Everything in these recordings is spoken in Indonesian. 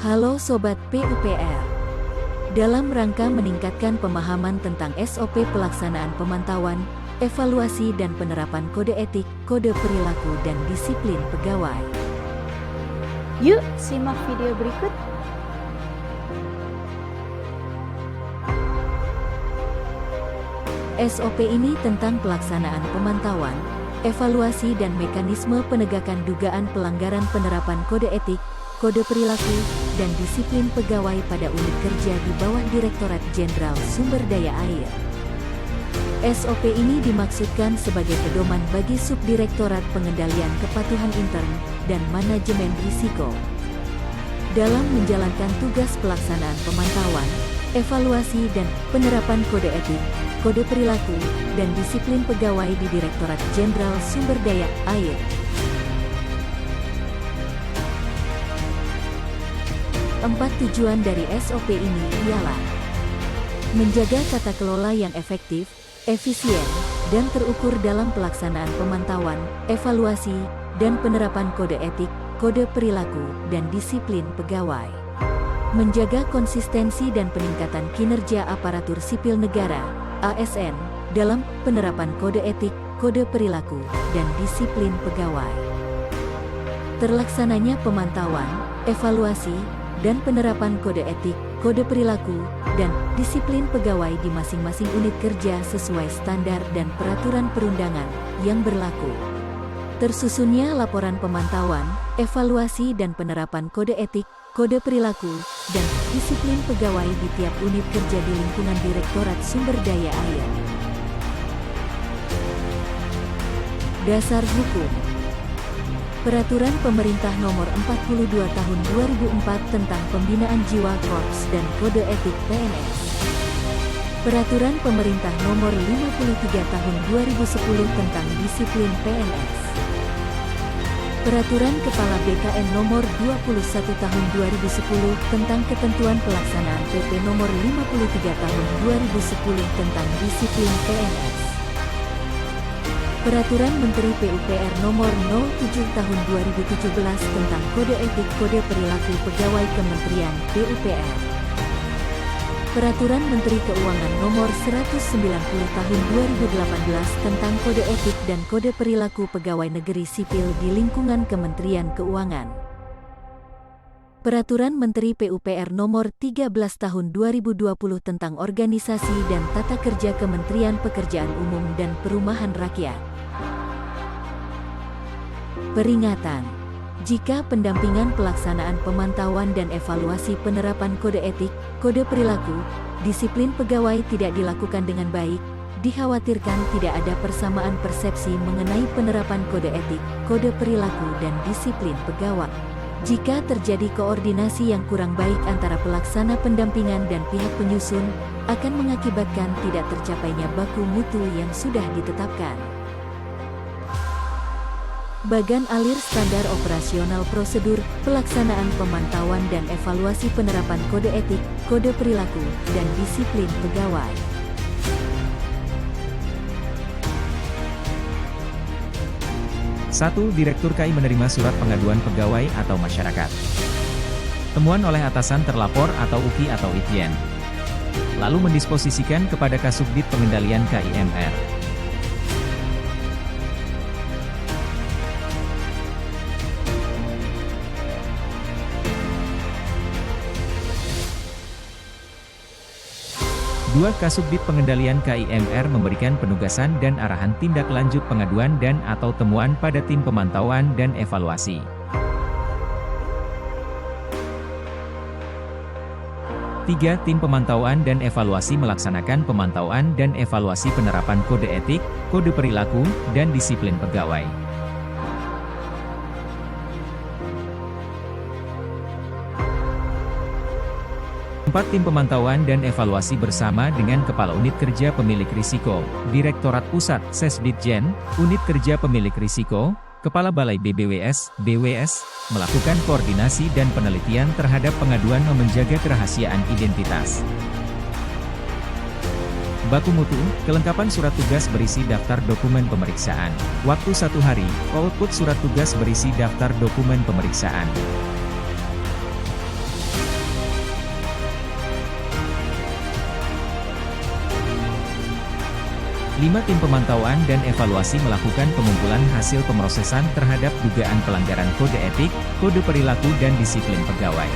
Halo Sobat PUPR. Dalam rangka meningkatkan pemahaman tentang SOP pelaksanaan pemantauan, evaluasi dan penerapan kode etik, kode perilaku dan disiplin pegawai. Yuk simak video berikut. SOP ini tentang pelaksanaan pemantauan, evaluasi dan mekanisme penegakan dugaan pelanggaran penerapan kode etik, kode perilaku, dan disiplin pegawai pada unit kerja di bawah Direktorat Jenderal Sumber Daya Air. SOP ini dimaksudkan sebagai pedoman bagi Subdirektorat Pengendalian Kepatuhan Intern dan Manajemen Risiko dalam menjalankan tugas pelaksanaan pemantauan, evaluasi dan penerapan kode etik, kode perilaku, dan disiplin pegawai di Direktorat Jenderal Sumber Daya Air. Empat tujuan dari SOP ini ialah menjaga tata kelola yang efektif, efisien, dan terukur dalam pelaksanaan pemantauan, evaluasi, dan penerapan kode etik, kode perilaku, dan disiplin pegawai. Menjaga konsistensi dan peningkatan kinerja aparatur sipil negara, ASN, dalam penerapan kode etik, kode perilaku, dan disiplin pegawai. Terlaksananya pemantauan, evaluasi, dan penerapan kode etik, kode perilaku, dan disiplin pegawai di masing-masing unit kerja sesuai standar dan peraturan perundangan yang berlaku. Tersusunnya laporan pemantauan, evaluasi dan penerapan kode etik, kode perilaku, dan disiplin pegawai di tiap unit kerja di lingkungan Direktorat Sumber Daya Air. Dasar Hukum Peraturan Pemerintah Nomor 42 Tahun 2004 tentang Pembinaan Jiwa Korps dan Kode Etik PNS. Peraturan Pemerintah Nomor 53 Tahun 2010 tentang Disiplin PNS. Peraturan Kepala BKN Nomor 21 Tahun 2010 tentang Ketentuan Pelaksanaan PP Nomor 53 Tahun 2010 tentang Disiplin PNS. Peraturan Menteri PUPR Nomor 07 Tahun 2017 tentang Kode Etik Kode Perilaku Pegawai Kementerian PUPR. Peraturan Menteri Keuangan Nomor 190 Tahun 2018 tentang Kode Etik dan Kode Perilaku Pegawai Negeri Sipil di lingkungan Kementerian Keuangan. Peraturan Menteri PUPR Nomor 13 Tahun 2020 tentang Organisasi dan Tata Kerja Kementerian Pekerjaan Umum dan Perumahan Rakyat. Peringatan: jika pendampingan pelaksanaan pemantauan dan evaluasi penerapan kode etik, kode perilaku, disiplin pegawai tidak dilakukan dengan baik, dikhawatirkan tidak ada persamaan persepsi mengenai penerapan kode etik, kode perilaku dan disiplin pegawai. Jika terjadi koordinasi yang kurang baik antara pelaksana pendampingan dan pihak penyusun, akan mengakibatkan tidak tercapainya baku mutu yang sudah ditetapkan. Bagan alir standar operasional prosedur, pelaksanaan pemantauan dan evaluasi penerapan kode etik, kode perilaku, dan disiplin pegawai. Satu, Direktur KAI menerima surat pengaduan pegawai atau masyarakat. Temuan oleh atasan terlapor atau UKI atau ITN. Lalu mendisposisikan kepada Kasubdit Pengendalian KIMR. 2. Kasubdit Pengendalian KIMR memberikan penugasan dan arahan tindak lanjut pengaduan dan atau temuan pada tim pemantauan dan evaluasi. 3. Tim pemantauan dan evaluasi melaksanakan pemantauan dan evaluasi penerapan kode etik, kode perilaku, dan disiplin pegawai. 4. Tim pemantauan dan evaluasi bersama dengan Kepala Unit Kerja Pemilik Risiko, Direktorat Pusat, Sesditjen, Unit Kerja Pemilik Risiko, Kepala Balai BBWS, BWS, melakukan koordinasi dan penelitian terhadap pengaduan menjaga kerahasiaan identitas. Baku mutu, kelengkapan surat tugas berisi daftar dokumen pemeriksaan. Waktu 1 hari, output surat tugas berisi daftar dokumen pemeriksaan. 5 tim pemantauan dan evaluasi melakukan pengumpulan hasil pemrosesan terhadap dugaan pelanggaran kode etik, kode perilaku dan disiplin pegawai.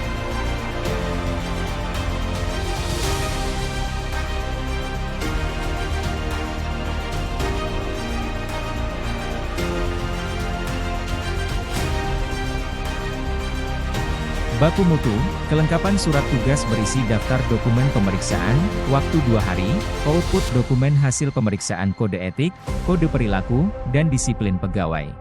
Baku mutu, kelengkapan surat tugas berisi daftar dokumen pemeriksaan, waktu 2 hari, output dokumen hasil pemeriksaan kode etik, kode perilaku, dan disiplin pegawai.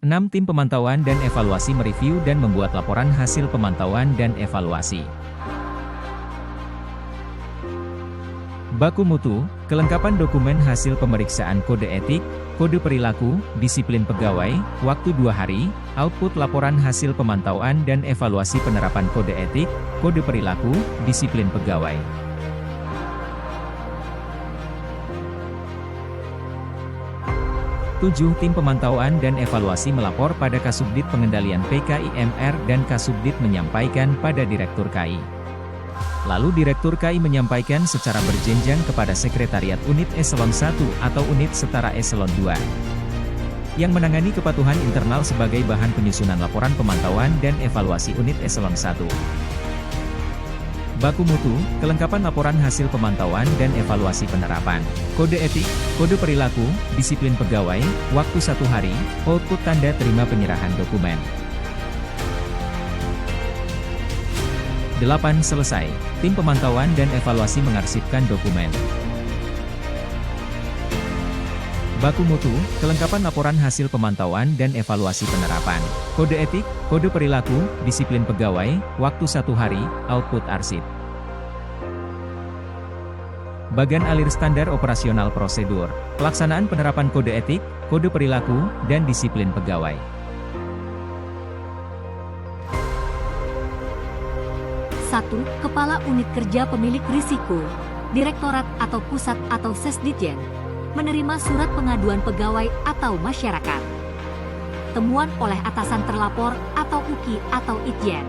Enam tim pemantauan dan evaluasi mereview dan membuat laporan hasil pemantauan dan evaluasi. Baku mutu, kelengkapan dokumen hasil pemeriksaan kode etik, kode perilaku, disiplin pegawai, waktu 2 hari, output laporan hasil pemantauan dan evaluasi penerapan kode etik, kode perilaku, disiplin pegawai. Tujuh tim pemantauan dan evaluasi melapor pada Kasubdit Pengendalian PKIMR dan Kasubdit menyampaikan pada Direktur KI. Lalu Direktur KI menyampaikan secara berjenjang kepada Sekretariat Unit Eselon 1 atau Unit Setara Eselon 2 yang menangani kepatuhan internal sebagai bahan penyusunan laporan pemantauan dan evaluasi Unit Eselon 1. Baku mutu, kelengkapan laporan hasil pemantauan dan evaluasi penerapan kode etik, kode perilaku, disiplin pegawai, waktu 1 hari, output tanda terima penyerahan dokumen. 8. Selesai. Tim pemantauan dan evaluasi mengarsipkan dokumen. Baku mutu, kelengkapan laporan hasil pemantauan dan evaluasi penerapan kode etik, kode perilaku, disiplin pegawai, waktu 1 hari, output arsip. Bagan alir standar operasional prosedur, pelaksanaan penerapan kode etik, kode perilaku, dan disiplin pegawai. 1. Kepala Unit Kerja Pemilik Risiko, Direktorat atau Pusat atau Sesditjen, menerima surat pengaduan pegawai atau masyarakat. Temuan oleh atasan terlapor atau UKI atau Itjen.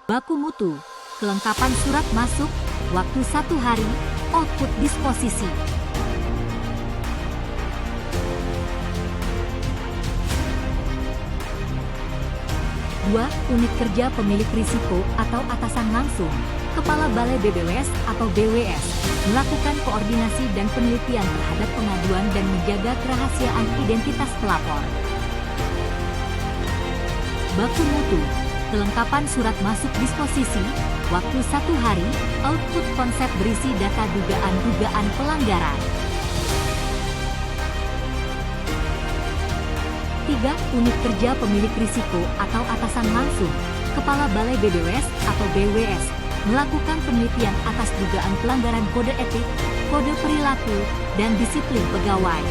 Baku mutu, kelengkapan surat masuk, waktu 1 hari, output disposisi. 2. Unit Kerja Pemilik Risiko atau atasan langsung, Kepala Balai BBWS atau BWS, melakukan koordinasi dan penelitian terhadap pengaduan dan menjaga kerahasiaan identitas pelapor. Baku mutu, kelengkapan surat masuk disposisi, waktu 1 hari, output konsep berisi data dugaan pelanggaran. 3. Unit Kerja Pemilik Risiko atau atasan langsung, Kepala Balai BBWS atau BWS, melakukan penelitian atas dugaan pelanggaran kode etik, kode perilaku, dan disiplin pegawai.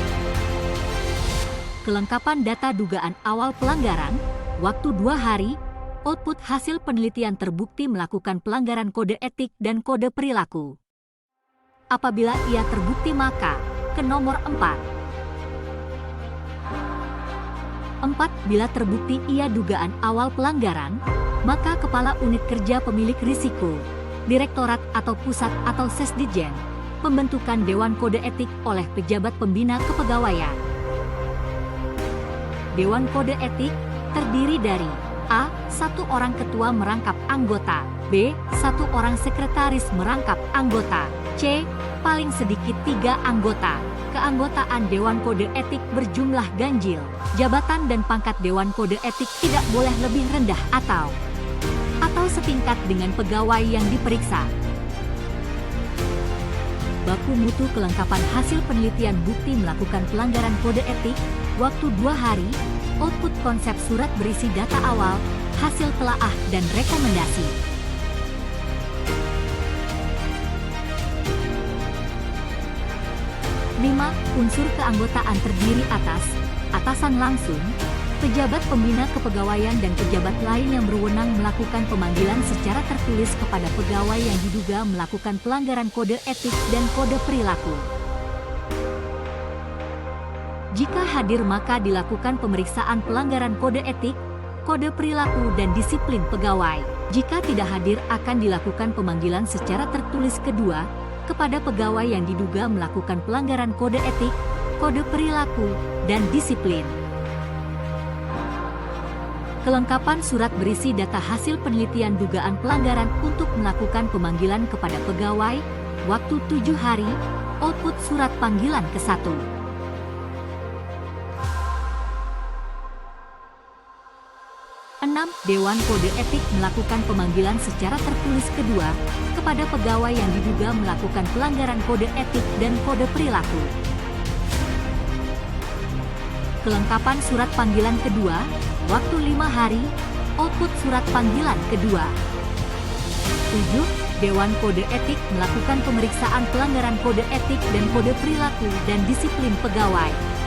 Kelengkapan data dugaan awal pelanggaran, waktu 2 hari, output hasil penelitian terbukti melakukan pelanggaran kode etik dan kode perilaku. Apabila ia terbukti maka, ke nomor 4. 4. Bila terbukti ia dugaan awal pelanggaran, maka Kepala Unit Kerja Pemilik Risiko, Direktorat atau Pusat atau Sesditjen, pembentukan Dewan Kode Etik oleh pejabat pembina kepegawaian. Dewan Kode Etik terdiri dari A. 1 orang ketua merangkap anggota, B. 1 orang sekretaris merangkap anggota, C. paling sedikit 3 anggota. Keanggotaan Dewan Kode Etik berjumlah ganjil. Jabatan dan pangkat Dewan Kode Etik tidak boleh lebih rendah atau setingkat dengan pegawai yang diperiksa. Baku mutu kelengkapan hasil penelitian bukti melakukan pelanggaran kode etik, waktu 2 hari, output konsep surat berisi data awal, hasil telaah dan rekomendasi. Lima, unsur keanggotaan terdiri atas atasan langsung, pejabat pembina kepegawaian dan pejabat lain yang berwenang melakukan pemanggilan secara tertulis kepada pegawai yang diduga melakukan pelanggaran kode etik dan kode perilaku. Jika hadir maka dilakukan pemeriksaan pelanggaran kode etik, kode perilaku dan disiplin pegawai. Jika tidak hadir akan dilakukan pemanggilan secara tertulis kedua kepada pegawai yang diduga melakukan pelanggaran kode etik, kode perilaku, dan disiplin. Kelengkapan surat berisi data hasil penelitian dugaan pelanggaran untuk melakukan pemanggilan kepada pegawai, waktu 7 hari, output surat panggilan ke-1. 6. Dewan Kode Etik melakukan pemanggilan secara tertulis kedua kepada pegawai yang diduga melakukan pelanggaran kode etik dan kode perilaku. Kelengkapan surat panggilan kedua, waktu 5 hari, output surat panggilan kedua. 7. Dewan Kode Etik melakukan pemeriksaan pelanggaran kode etik dan kode perilaku dan disiplin pegawai.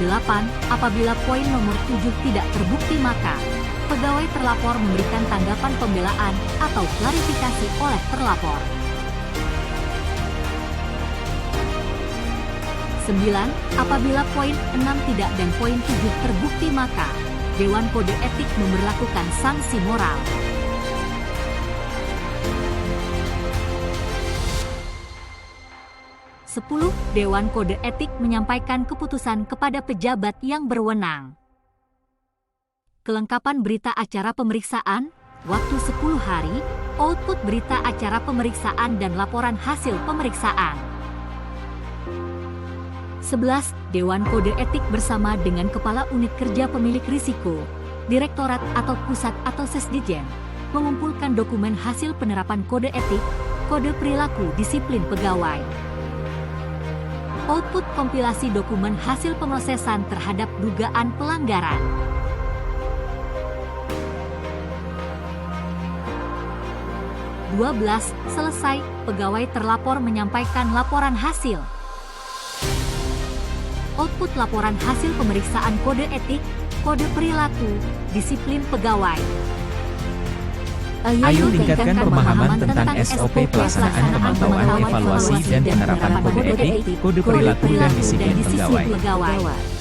8. Apabila poin nomor 7 tidak terbukti maka pegawai terlapor memberikan tanggapan pembelaan atau klarifikasi oleh terlapor. 9. Apabila poin 6 tidak dan poin 7 terbukti maka Dewan Kode Etik memberlakukan sanksi moral. 10. Dewan Kode Etik menyampaikan keputusan kepada pejabat yang berwenang. Kelengkapan berita acara pemeriksaan, waktu 10 hari, output berita acara pemeriksaan dan laporan hasil pemeriksaan. 11. Dewan Kode Etik bersama dengan Kepala Unit Kerja Pemilik Risiko, Direktorat atau Pusat atau Sesditjen, mengumpulkan dokumen hasil penerapan kode etik, kode perilaku disiplin pegawai. Output kompilasi dokumen hasil pemrosesan terhadap dugaan pelanggaran. 12. Selesai, pegawai terlapor menyampaikan laporan hasil. Output laporan hasil pemeriksaan kode etik, kode perilaku, disiplin pegawai. Ayo tingkatkan pemahaman tentang SOP pelaksanaan pemantauan, evaluasi, dan penerapan kode etik, kode perilaku, dan disiplin pegawai.